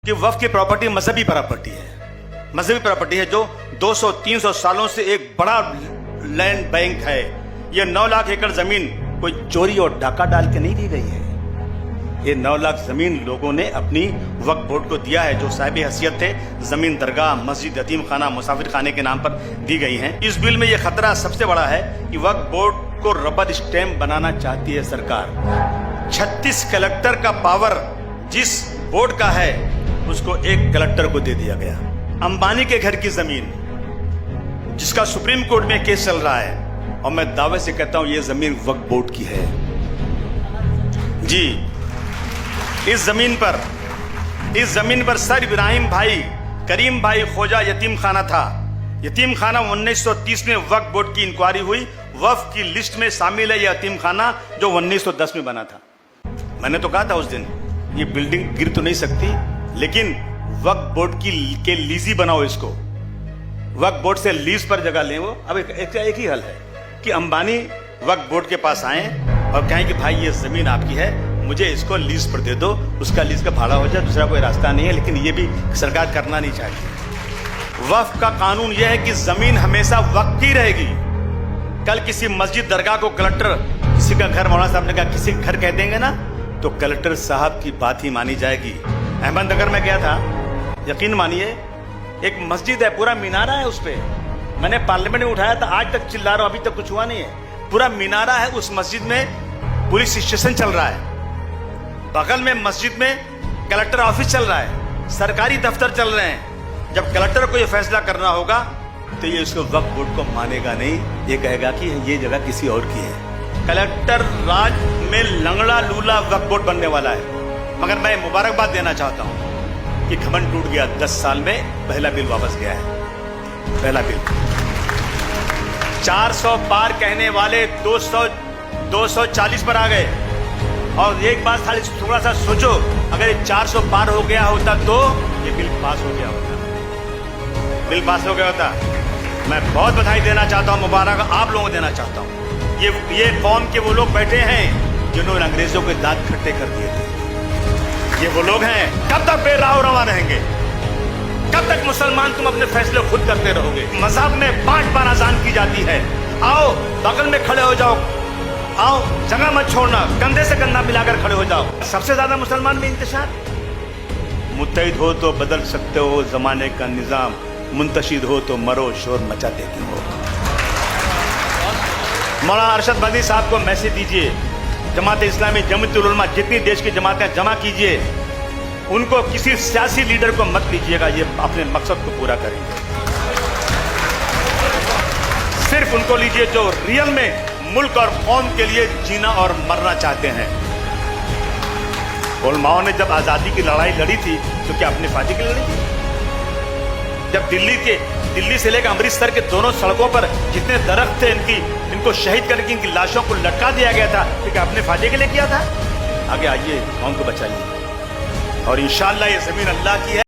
कि वक्फ की प्रॉपर्टी मजहबी प्रॉपर्टी है जो 200-300 सालों से एक बड़ा लैंड बैंक है। ये 9 लाख एकड़ जमीन कोई चोरी और डाका डाल के नहीं दी गई है। ये 9 लाख जमीन लोगों ने अपनी वक्फ बोर्ड को दिया है, जो साहिब हैसियत थे। जमीन दरगाह, मस्जिद, यतीम खाना, मुसाफिर खाने के नाम पर दी गई हैं। इस बिल में यह खतरा सबसे बड़ा है कि वक्फ बोर्ड को रबर स्टैंप बनाना चाहती है सरकार। 36 कलेक्टर का पावर जिस बोर्ड का है उसको एक कलेक्टर को दे दिया गया। अंबानी के घर की जमीन जिसका सुप्रीम कोर्ट में केस चल रहा है, और मैं दावे से कहता हूं यह जमीन वक्फ बोर्ड की है। जी, इस जमीन पर सर इब्राहिम भाई, करीम भाई खोजा यतीम खाना था। यतीम खाना 1930 में वक्फ बोर्ड की इंक्वायरी हुई, वक्फ की लिस्ट में शामिल है यह यतीम खाना जो 1910 में बना था। मैंने तो कहा था उस दिन ये बिल्डिंग गिर तो नहीं सकती, लेकिन वक्फ बोर्ड के लीजी बनाओ इसको। वक्फ बोर्ड से लीज पर जगह लें। वो अब एक ही हल है कि अंबानी वक्फ बोर्ड के पास आए और कहें कि भाई ये जमीन आपकी है, मुझे इसको लीज पर दे दो, उसका लीज का भाड़ा हो जाए, दूसरा कोई रास्ता नहीं है। लेकिन ये भी सरकार करना नहीं चाहती। वक्फ का कानून यह है कि जमीन हमेशा वक्फ की रहेगी। कल किसी मस्जिद दरगाह को कलेक्टर, किसी का घर, मौलाना साहब ने कहा किसी घर कह देंगे ना तो कलेक्टर साहब की बात ही मानी जाएगी। अहमदनगर में गया था, यकीन मानिए, एक मस्जिद है, पूरा मीनारा है उस पे। मैंने पार्लियामेंट में उठाया था, आज तक चिल्ला रहा हूं, अभी तक कुछ हुआ नहीं है। पूरा मीनारा है, उस मस्जिद में पुलिस स्टेशन चल रहा है, बगल में मस्जिद में कलेक्टर ऑफिस चल रहा है, सरकारी दफ्तर चल रहे हैं। जब कलेक्टर को यह फैसला करना होगा तो ये उसको वक्फ बोर्ड को मानेगा नहीं, ये कहेगा कि ये जगह किसी और की है। कलेक्टर राज में लंगड़ा लूला वक्फ बोर्ड बनने वाला है। मगर मैं मुबारकबाद देना चाहता हूं कि घमंड टूट गया। 10 साल में पहला बिल वापस गया है। पहला बिल 400 पार कहने वाले 240 पर आ गए। और एक बात खाली थोड़ा सा सोचो, अगर ये 400 पार हो गया होता तो ये बिल पास हो गया होता। बिल पास हो गया होता। मैं बहुत बधाई देना चाहता हूं, मुबारक आप लोगों को देना चाहता हूं। ये कौम के वो लोग बैठे हैं जिन्होंने अंग्रेजों के दांत खट्टे कर दिए थे। ये वो लोग हैं। कब तक बेराव रवा रहेंगे? कब तक मुसलमान तुम अपने फैसले खुद करते रहोगे? मजहब में 5 बार अजान की जाती है। आओ बगल में खड़े हो जाओ, आओ जगह मत छोड़ना, कंधे से कंधा मिलाकर खड़े हो जाओ। सबसे ज्यादा मुसलमान में इंतशार। मुत्तहिद हो तो बदल सकते हो जमाने का निजाम, मुंतशिद हो तो मरो शोर मचाते क्यों हो। मौलाना अरशद बद्री साहब को मैसेज दीजिए, जमात इस्लामी, जमीयतुल उलमा, जितनी देश की जमातें जमा कीजिए, उनको किसी सियासी लीडर को मत लीजिएगा, ये अपने मकसद को पूरा करेंगे। सिर्फ उनको लीजिए जो रियल में मुल्क और कौम के लिए जीना और मरना चाहते हैं। उलमाओं ने जब आजादी की लड़ाई लड़ी थी तो क्या अपने फायदे के लिए लड़ी थी? जब दिल्ली से लेकर अमृतसर के दोनों सड़कों पर जितने दरख्त थे इनको शहीद करके इनकी लाशों को लटका दिया गया था, तो क्या अपने फायदे के लिए किया था? आगे आइए, कौम को बचाइए, और इंशाअल्लाह ये जमीन अल्लाह की है।